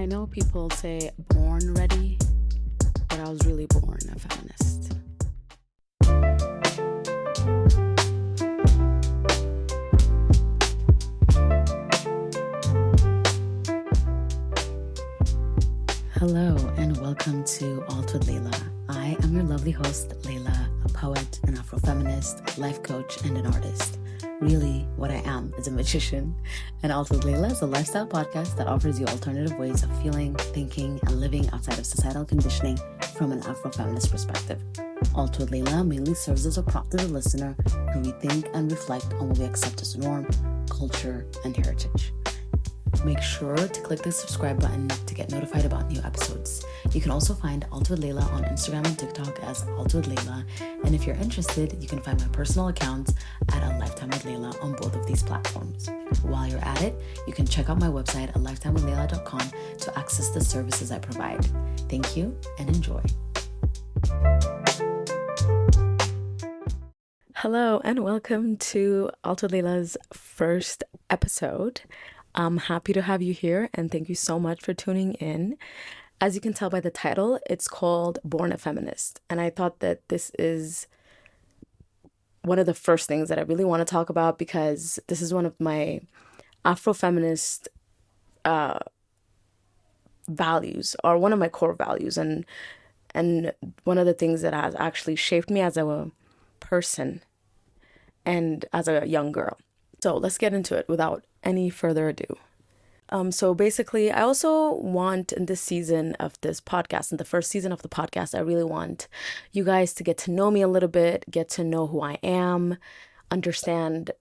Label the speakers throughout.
Speaker 1: I know people say born ready, but I was really born a feminist. Hello and welcome to Alt with Layla. I am your lovely host, Layla, a poet, an Afro-Feminist, life coach, and an artist. Really, what I am is a magician. And Alt with Layla is a lifestyle podcast that offers you alternative ways of feeling, thinking, and living outside of societal conditioning from an Afro-Feminist perspective. Alt with Layla mainly serves as a prompt to the listener to rethink and reflect on what we accept as norm, culture, and heritage. Make sure to click the subscribe button to get notified about new episodes. You can also find Alt with Layla on Instagram and TikTok as Alt with Layla. And if you're interested, you can find my personal accounts at A Lifetime with Layla on both of these platforms. While you're at it, you can check out my website at lifetimewithlayla.com to access the services I provide. Thank you and enjoy. Hello and welcome to Alt with Layla's first episode. I'm happy to have you here and thank you so much for tuning in. As you can tell by the title, it's called Born a Feminist. And I thought that this is one of the first things that I really want to talk about because this is one of my Afro-Feminist values, or one of my core values, and one of the things that has actually shaped me as a person and as a young girl. So let's get into it without any further ado. So basically, I also want in this season of this podcast, in the first season of the podcast, I really want you guys to get to know me a little bit, get to know who I am, understand,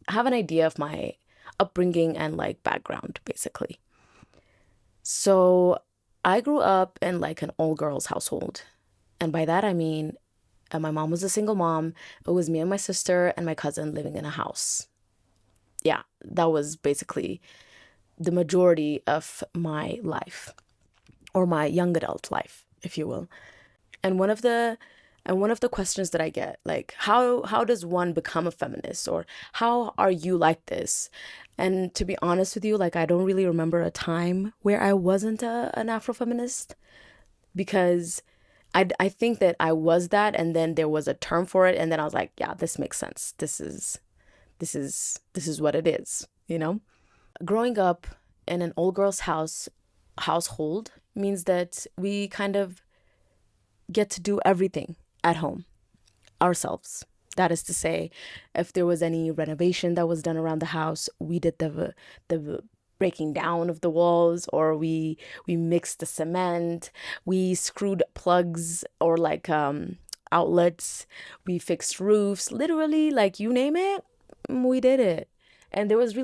Speaker 1: have an idea of my upbringing and background, basically. So I grew up in an all-girls household. And by that, I mean, my mom was a single mom. It was me and my sister and my cousin living in a house. Yeah, that was basically the majority of my life, or my young adult life, if you will. And one of the questions that I get, how does one become a feminist, or how are you like this? And to be honest with you, I don't really remember a time where I wasn't an Afro-feminist, because I think that I was that, and then there was a term for it, and then I was like, yeah, this makes sense. This is what it is, you know? Growing up in an all-girls household means that we kind of get to do everything at home ourselves. That is to say, if there was any renovation that was done around the house, we did the breaking down of the walls, or we mixed the cement, we screwed plugs or outlets, we fixed roofs, literally, you name it, we did it. And there was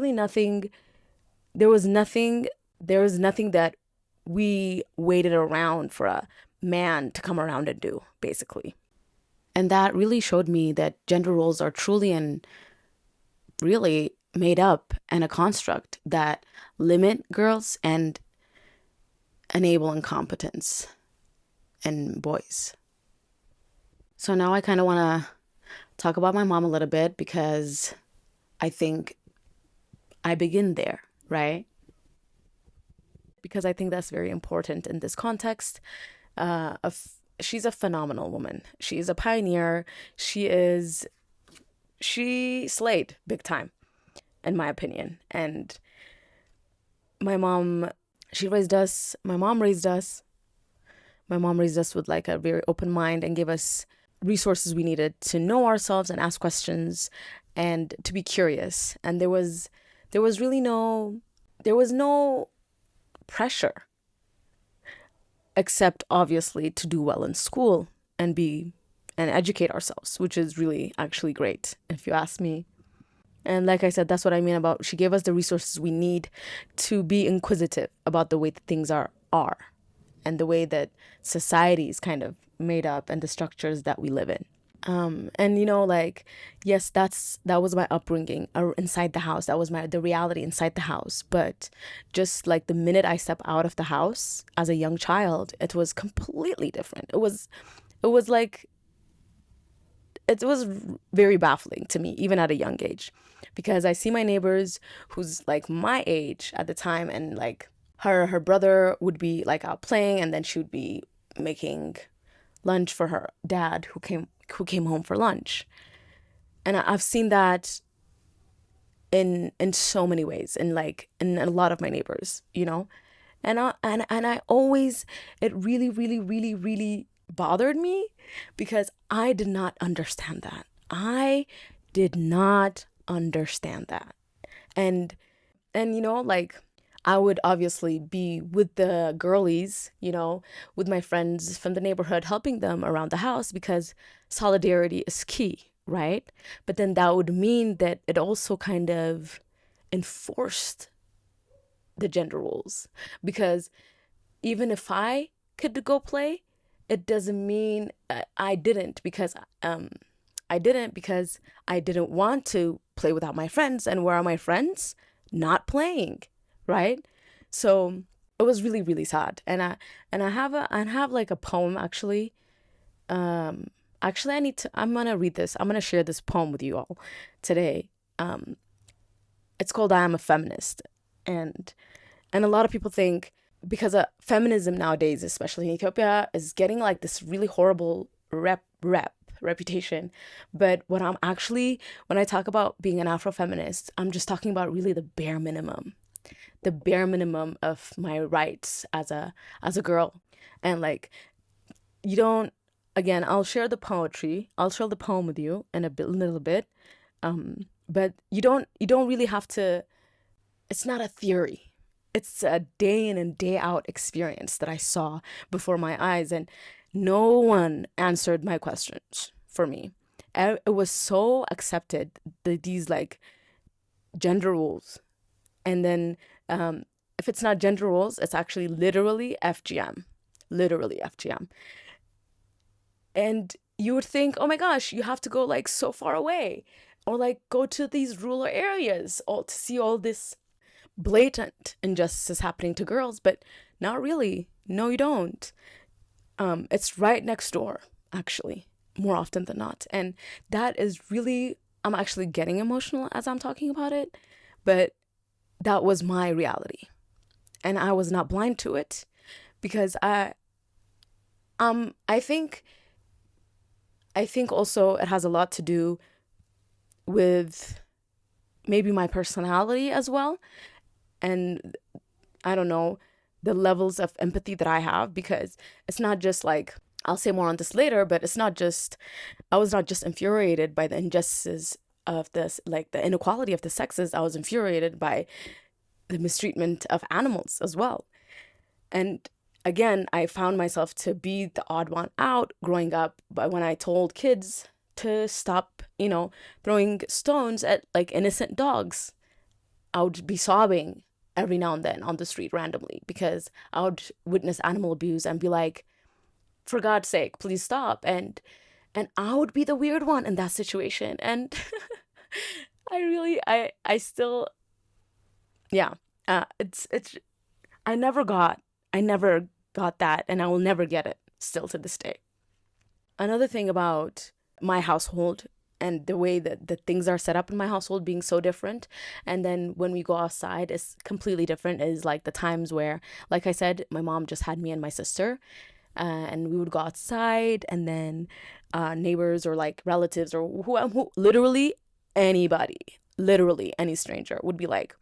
Speaker 1: nothing that we waited around for a man to come around and do, basically. And that really showed me that gender roles are truly and really made up and a construct that limit girls and enable incompetence in boys. So now I kind of want to talk about my mom a little bit, because I think I begin there, right? Because I think that's very important in this context. She's a phenomenal woman. She's a pioneer. She slayed big time, in my opinion. And my mom, raised us. My mom raised us with a very open mind and gave us resources we needed to know ourselves and ask questions and to be curious. And there was no pressure, except obviously to do well in school and educate ourselves, which is really actually great, if you ask me. And like I said, that's what I mean about she gave us the resources we need to be inquisitive about the way that things are and the way that society is kind of made up and the structures that we live in. And yes, that was my upbringing inside the house. That was the reality inside the house. But just the minute I step out of the house as a young child, it was completely different. It was very baffling to me, even at a young age, because I see my neighbors who's my age at the time, and her brother would be like out playing, and then she would be making lunch for her dad who came home for lunch. And I've seen that in so many ways, in a lot of my neighbors, and I always, it really, really, really, really bothered me because I did not understand that. I did not understand that. And like, I would obviously be with the girlies, with my friends from the neighborhood, helping them around the house because solidarity is key, right? But then that would mean that it also kind of enforced the gender roles, because even if I could go play, it doesn't mean I didn't, because I didn't want to play without my friends. And where are my friends? Not playing, right? So it was really, really sad. And I have like a poem actually. Actually, I'm gonna read this. I'm gonna share this poem with you all today. It's called "I Am a Feminist," and a lot of people think, because feminism nowadays, especially in Ethiopia, is getting like this really horrible reputation. But when I talk about being an Afro-feminist, I'm just talking about really the bare minimum of my rights as a girl. And like, you don't, again, I'll share the poem with you in a little bit. But you don't really have to, it's not a theory. It's a day in and day out experience that I saw before my eyes, and no one answered my questions for me. It was so accepted, these like gender roles. And then if it's not gender roles, it's actually literally FGM. Literally FGM. And you would think, oh my gosh, you have to go like so far away, or like go to these rural areas all to see all this blatant injustice happening to girls. But not really. No, you don't. It's right next door, actually, more often than not. And that is really, I'm actually getting emotional as I'm talking about it, but that was my reality. And I was not blind to it, because I think also it has a lot to do with maybe my personality as well. And I don't know, the levels of empathy that I have, because it's not just like, I'll say more on this later, but I was not just infuriated by the injustices of this, like the inequality of the sexes. I was infuriated by the mistreatment of animals as well. And again, I found myself to be the odd one out growing up, but when I told kids to stop, throwing stones at like innocent dogs, I would be sobbing every now and then on the street randomly, because I would witness animal abuse and be like, for God's sake, please stop. And I would be the weird one in that situation. And I still, yeah, it's, I never got that, and I will never get it still to this day. Another thing about my household and the way that the things are set up in my household being so different, and then when we go outside is completely different, is like the times where, like I said, my mom just had me and my sister, and we would go outside, and then neighbors or like relatives or who literally any stranger would be like,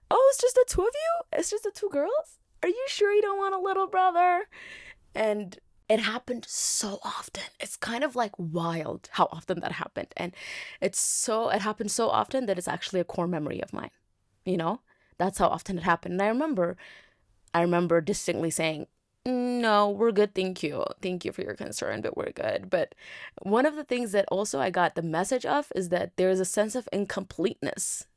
Speaker 1: oh, it's just the two of you? It's just the two girls? Are you sure you don't want a little brother? And it happened so often. It's kind of like wild how often that happened. And it happened so often that it's actually a core memory of mine. That's how often it happened. And I remember distinctly saying, no, we're good. Thank you. Thank you for your concern, but we're good. But one of the things that also I got the message of is that there is a sense of incompleteness.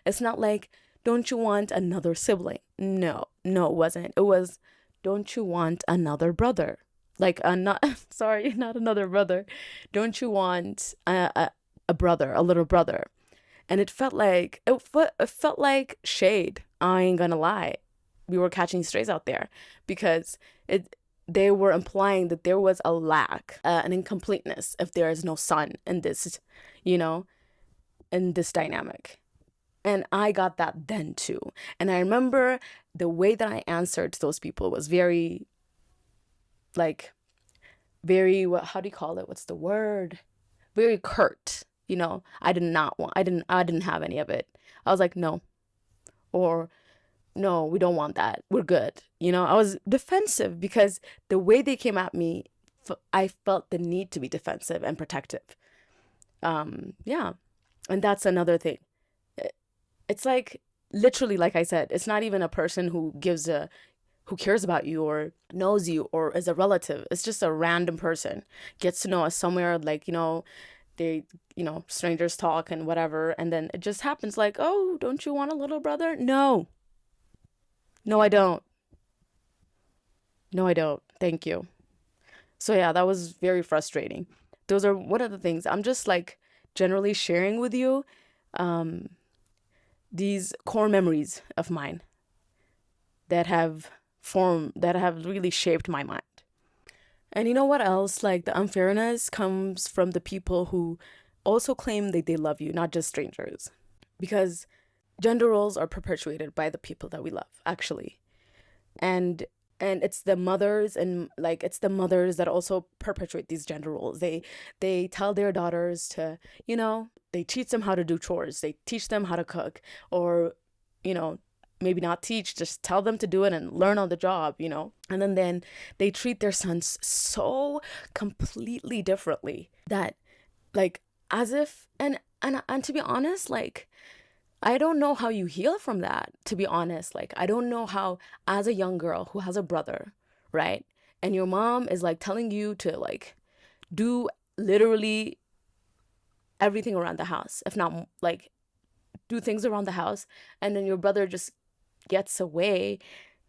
Speaker 1: It's not like, don't you want another sibling? No, it wasn't. It was, don't you want another brother? Like, not another brother. Don't you want a brother, a little brother? And it felt like shade. I ain't gonna lie. We were catching strays out there, because they were implying that there was a lack, an incompleteness if there is no son in this, in this dynamic. And I got that then too. And I remember the way that I answered to those people was very, like, very, how do you call it? What's the word? Very curt. You know, I didn't have any of it. I was like, no, or no, we don't want that. We're good. You know, I was defensive because the way they came at me, I felt the need to be defensive and protective. Yeah. And that's another thing. It's like, literally, like I said, it's not even a person who cares about you or knows you or is a relative. It's just a random person gets to know us somewhere, like, you know, they, you know, strangers talk and whatever. And then it just happens like, oh, don't you want a little brother? No, I don't. No, I don't. Thank you. So yeah, that was very frustrating. Those are one of the things I'm just like generally sharing with you, these core memories of mine that have really shaped my mind. And you know what else? Like, the unfairness comes from the people who also claim that they love you, not just strangers. Because gender roles are perpetuated by the people that we love, actually. And it's the mothers, and like, it's the mothers that also perpetuate these gender roles. They tell their daughters to, you know, they teach them how to do chores, they teach them how to cook, or, you know, maybe not teach, just tell them to do it and learn on the job, you know. And then they treat their sons so completely differently that, like, as if, and to be honest, like, I don't know how you heal from that, to be honest. Like, I don't know how, as a young girl who has a brother, right? And your mom is like telling you to like do literally everything around the house, if not like do things around the house, and then your brother just gets away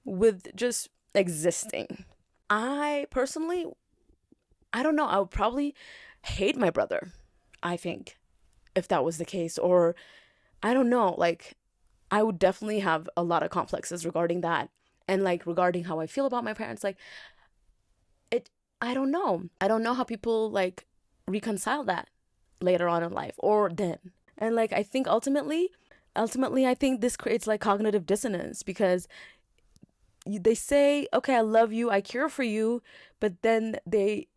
Speaker 1: with just existing. I personally, I don't know, I would probably hate my brother, I think, if that was the case. Or I don't know, like, I would definitely have a lot of complexes regarding that. And like regarding how I feel about my parents, like, I don't know. I don't know how people like reconcile that later on in life or then. And like, I think ultimately, I think this creates like cognitive dissonance, because they say, okay, I love you, I care for you, but then they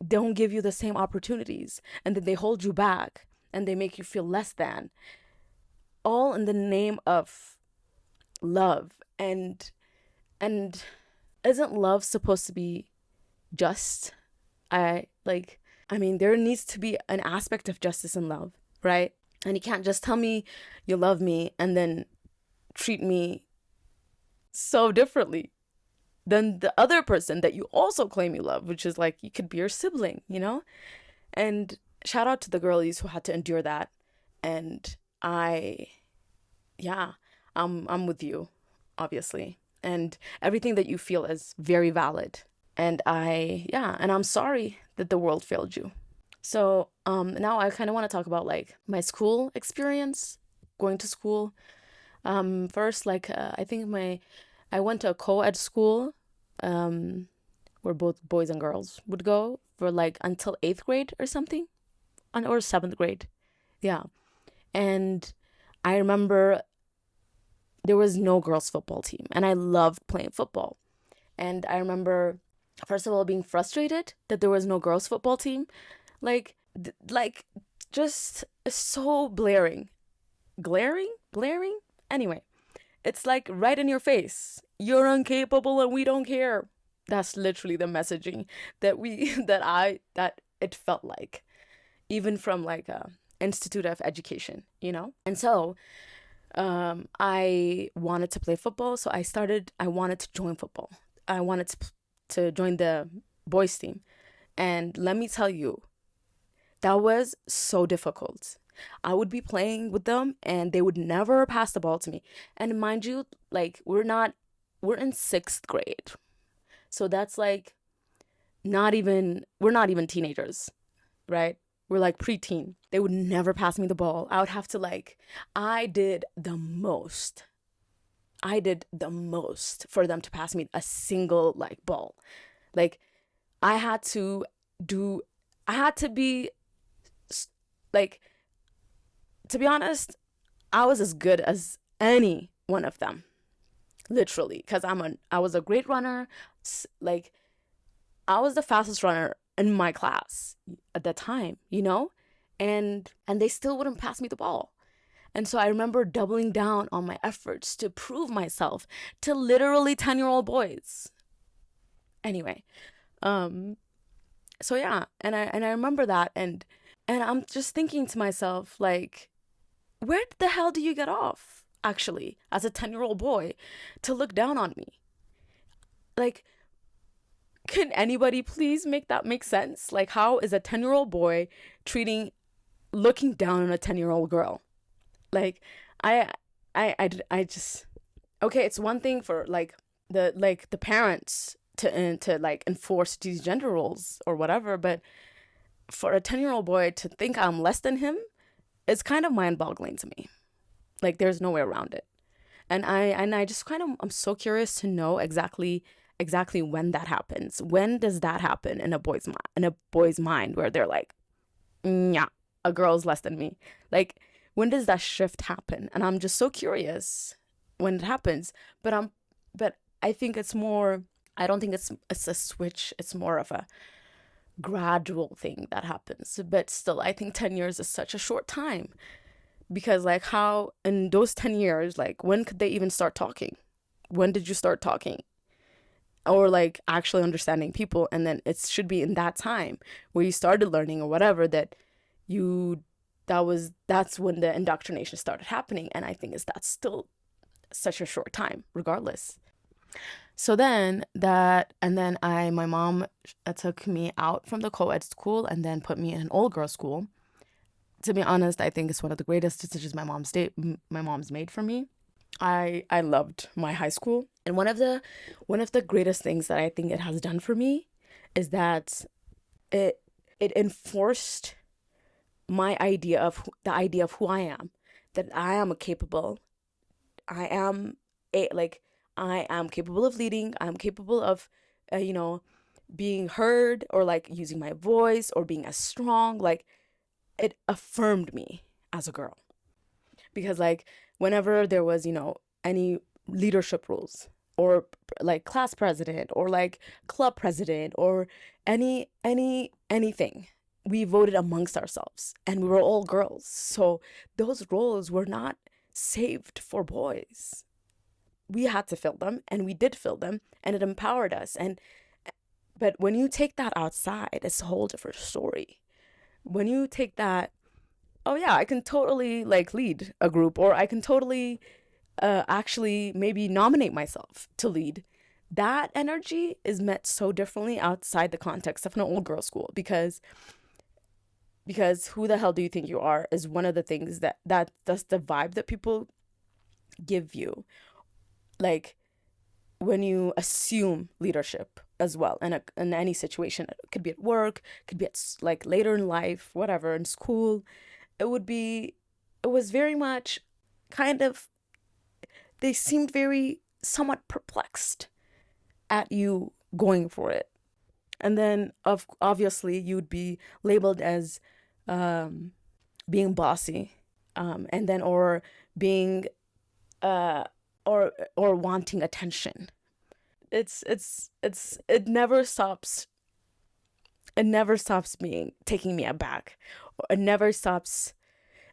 Speaker 1: don't give you the same opportunities, and then they hold you back and they make you feel less than, all in the name of love. And isn't love supposed to be just? I mean, there needs to be an aspect of justice in love, right? And you can't just tell me you love me and then treat me so differently than the other person that you also claim you love, which is like, you could be your sibling, you know? And shout out to the girlies who had to endure that. And yeah, I'm with you, obviously. And everything that you feel is very valid. And I'm sorry that the world failed you. So now I kind of want to talk about like my school experience, going to school. First, like, I think I went to a co-ed school, where both boys and girls would go for like until 8th grade or something, or 7th grade. Yeah. And I remember there was no girls football team, and I loved playing football. And I remember, first of all, being frustrated that there was no girls football team. Like, just so blaring. Blaring? Anyway, it's like right in your face. You're incapable and we don't care. That's literally the messaging that it felt like, even from like a Institute of Education, you know? And so I wanted to play football, so I wanted to join football. I wanted to join the boys team. And let me tell you, that was so difficult. I would be playing with them and they would never pass the ball to me. And mind you, like, we're in 6th grade. So that's like we're not even teenagers, right? We're like preteen. They would never pass me the ball. I would have to I did the most for them to pass me a single like ball. Like, I had to be like, to be honest, I was as good as any one of them, literally, because I was a great runner. Like, I was the fastest runner in my class at that time, and they still wouldn't pass me the ball. And so I remember doubling down on my efforts to prove myself to literally 10-year-old boys. Anyway, so yeah, and I remember that, and I'm just thinking to myself, like, where the hell do you get off, actually, as a 10-year-old boy, to look down on me? Like, can anybody please make that make sense? Like, how is a 10-year-old boy looking down on a 10-year-old girl? Like, I just, okay, it's one thing for the parents to like enforce these gender roles or whatever, but for a 10-year-old boy to think I'm less than him, it's kind of mind-boggling to me. Like, there's no way around it. And I just kind of, I'm so curious to know exactly when that happens. When does that happen in a boy's mind where they're like, yeah, a girl's less than me? Like, when does that shift happen? And I'm just so curious when it happens. But I think it's more, I don't think it's a switch. It's more of a gradual thing that happens. But still, I think 10 years is such a short time, because like, how in those 10 years, like, when could they even start talking? When did you start talking? Or like actually understanding people? And then it should be in that time where you started learning or whatever, that's when the indoctrination started happening. And I think that's still such a short time regardless. So then my mom took me out from the co-ed school and then put me in an all-girls school. To be honest, I think it's one of the greatest decisions my mom's made for me. I loved my high school, and one of the greatest things that I think it has done for me is that it enforced my idea of who I am, that I am capable. I am capable of leading. I'm capable of, being heard, or like using my voice, or being as strong. Like, it affirmed me as a girl, because like, whenever there was, any leadership roles, or like class president, or like club president, or anything, we voted amongst ourselves, and we were all girls. So those roles were not saved for boys. We had to fill them, and we did fill them, and it empowered us. But when you take that outside, it's a whole different story. When you take that, oh yeah, I can totally like lead a group, or I can totally actually maybe nominate myself to lead. That energy is met so differently outside the context of an all-girl school, because who the hell do you think you are is one of the things that's the vibe that people give you, like, when you assume leadership as well in any situation. It could be at work, could be at like later in life, whatever, in school. It was very much kind of, they seemed very somewhat perplexed at you going for it. And then obviously you'd be labeled as being bossy, and then or being or wanting attention. It never stops. It never stops taking me aback. It never stops.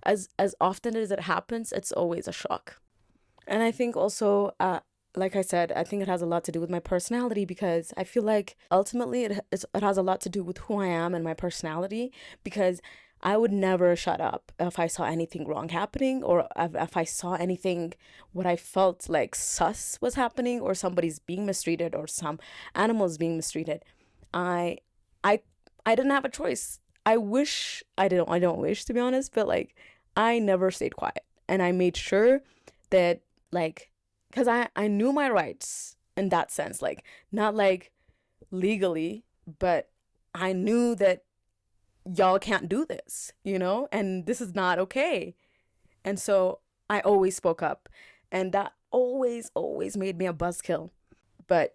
Speaker 1: As often as it happens, it's always a shock. And I think also, like I said, I think it has a lot to do with my personality, because I feel like ultimately it has a lot to do with who I am and my personality, because I would never shut up if I saw anything wrong happening, or if I saw anything, what I felt like sus was happening, or somebody's being mistreated, or some animals being mistreated. I didn't have a choice. I don't wish, to be honest, but like, I never stayed quiet, and I made sure that, like, because I knew my rights in that sense, like, not like legally, but I knew that y'all can't do this, and this is not okay. And so I always spoke up, and that always made me a buzzkill. But,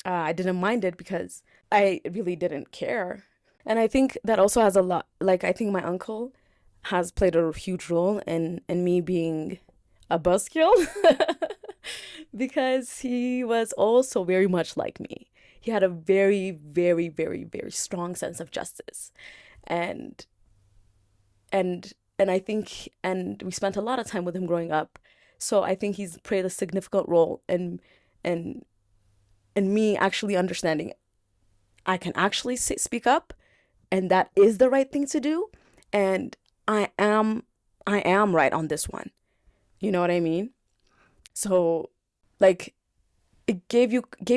Speaker 1: I didn't mind it because I really didn't care. And I think that also has a lot, like, I think my uncle has played a huge role in me being a buzzkill because he was also very much like me. He had a very, very, very, very strong sense of justice. And and I think and we spent a lot of time with him growing up. So I think he's played a significant role in in me actually understanding I can actually speak up, and that is the right thing to do, and I am I am right on this one. You know what I mean? So like it gave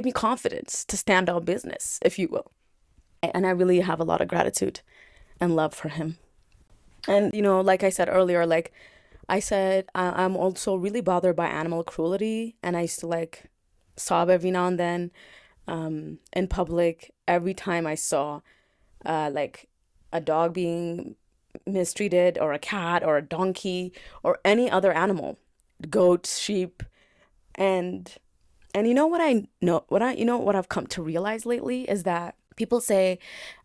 Speaker 1: me confidence to stand on business, if you will. And I really have a lot of gratitude and love for him. And like I said earlier, like I said, I'm also really bothered by animal cruelty, and I used to like sob every now and then in public every time I saw like a dog being mistreated, or a cat, or a donkey, or any other animal, goats, sheep, and what I've come to realize lately is that people say,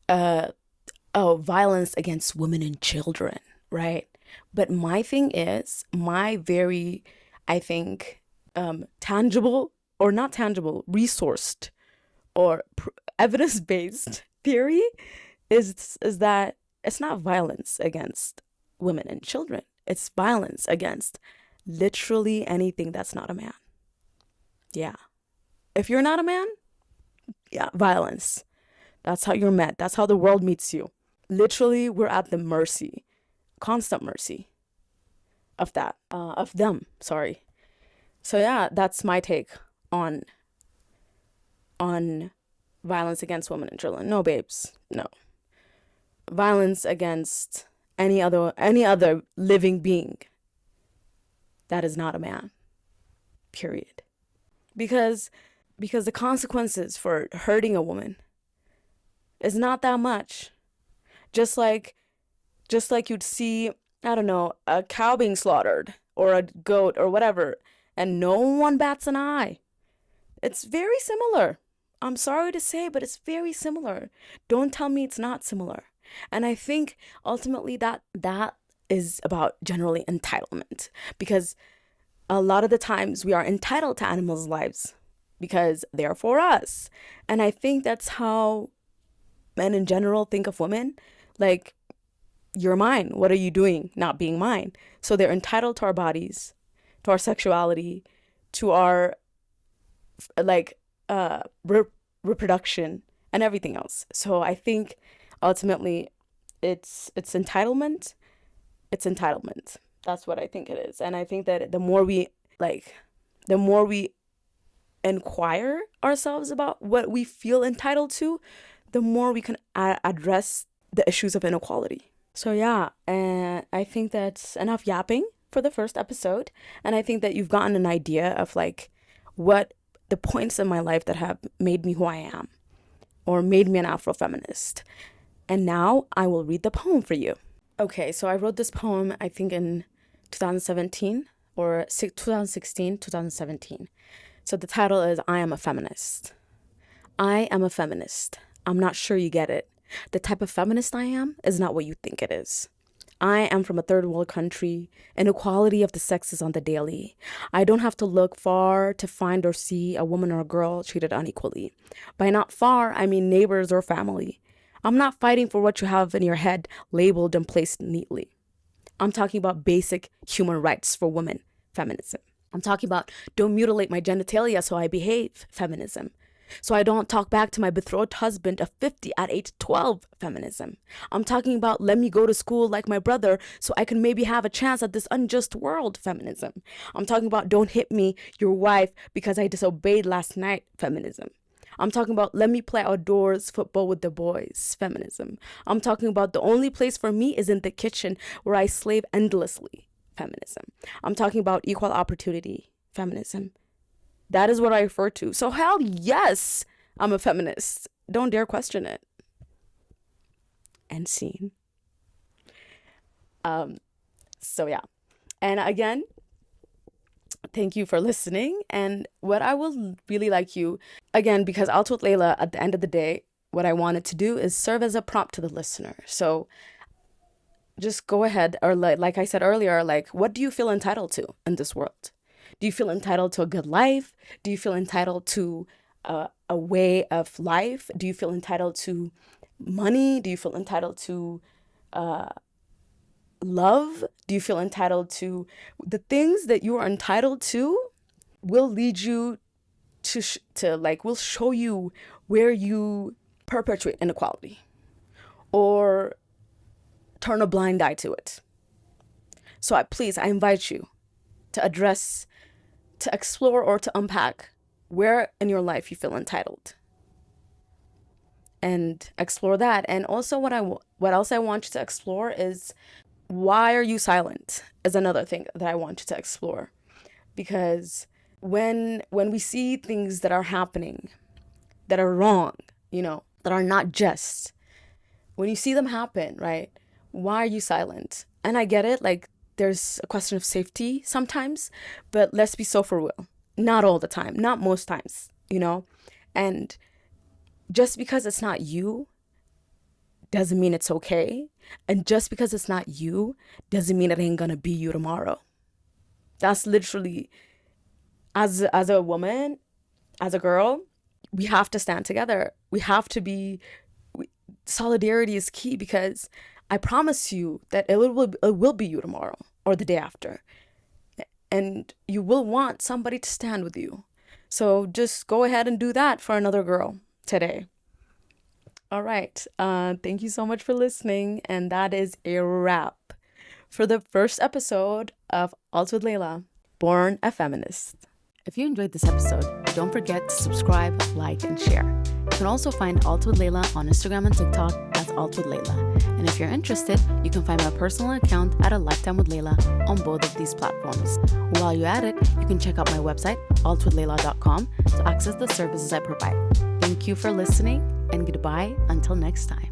Speaker 1: oh, violence against women and children, right? But my thing is, my very, I think, tangible or not tangible, resourced or evidence-based theory is that it's not violence against women and children. It's violence against literally anything that's not a man. Yeah. If you're not a man, yeah, violence. That's how you're met. That's how the world meets you. Literally, we're at the mercy, constant mercy of them. Sorry. So yeah, that's my take on violence against women and children. No, babes, no. Violence against any other living being that is not a man. Period. Because the consequences for hurting a woman is not that much. Just like you'd see, I don't know, a cow being slaughtered or a goat or whatever, and no one bats an eye. It's very similar. I'm sorry to say, but it's very similar. Don't tell me it's not similar. And I think ultimately that is about generally entitlement, because a lot of the times we are entitled to animals' lives because they're for us. And I think that's how men in general think of women. Like, you're mine. What are you doing not being mine? So they're entitled to our bodies, to our sexuality, to our like reproduction and everything else. So I think ultimately it's entitlement. It's entitlement. That's what I think it is. And I think that the more we inquire ourselves about what we feel entitled to, the more we can address the issues of inequality. So yeah, and I think that's enough yapping for the first episode. And I think that you've gotten an idea of like what the points in my life that have made me who I am, or made me an Afro-feminist. And now I will read the poem for you. Okay, so I wrote this poem, I think in 2017 or 2016, 2017. So the title is I Am a Feminist. I am a feminist. I'm not sure you get it. The type of feminist I am is not what you think it is. I am from a third world country. Inequality of the sexes on the daily. I don't have to look far to find or see a woman or a girl treated unequally. By not far, I mean neighbors or family. I'm not fighting for what you have in your head labeled and placed neatly. I'm talking about basic human rights for women, feminism. I'm talking about don't mutilate my genitalia so I behave, feminism. So I don't talk back to my betrothed husband of 50 at age 12, feminism. I'm talking about let me go to school like my brother so I can maybe have a chance at this unjust world, feminism. I'm talking about don't hit me, your wife, because I disobeyed last night, feminism. I'm talking about let me play outdoors football with the boys, feminism. I'm talking about the only place for me is in the kitchen where I slave endlessly, feminism. I'm talking about equal opportunity, feminism. That is what I refer to. So hell yes, I'm a feminist. Don't dare question it. End scene. So yeah. And again, thank you for listening. And what I will really like you, again, because Altot Layla, at the end of the day, what I wanted to do is serve as a prompt to the listener. So just go ahead, or like I said earlier, like, what do you feel entitled to in this world? Do you feel entitled to a good life? Do you feel entitled to a way of life? Do you feel entitled to money? Do you feel entitled to love? Do you feel entitled to the things that you are entitled to? Will lead you will show you where you perpetuate inequality or turn a blind eye to it. So I invite you to explore or to unpack where in your life you feel entitled, and explore that. And also what else I want you to explore is, why are you silent, is another thing that I want you to explore. Because when we see things that are happening that are wrong, that are not just, when you see them happen, right? Why are you silent? And I get it, like, there's a question of safety sometimes, but let's be so for real. Not all the time, not most times, And just because it's not you doesn't mean it's okay. And just because it's not you doesn't mean it ain't gonna be you tomorrow. That's literally, as a woman, as a girl, we have to stand together. We have to be, solidarity is key, because I promise you that it will be you tomorrow or the day after. And you will want somebody to stand with you. So just go ahead and do that for another girl today. All right. Thank you so much for listening. And that is a wrap for the first episode of Alt with Layla, Born a Feminist. If you enjoyed this episode, don't forget to subscribe, like, and share. You can also find Alt with Layla on Instagram and TikTok as Alt with Layla. And if you're interested, you can find my personal account at A Lifetime with Layla on both of these platforms. While you're at it, you can check out my website, altwithlayla.com, to access the services I provide. Thank you for listening, and goodbye until next time.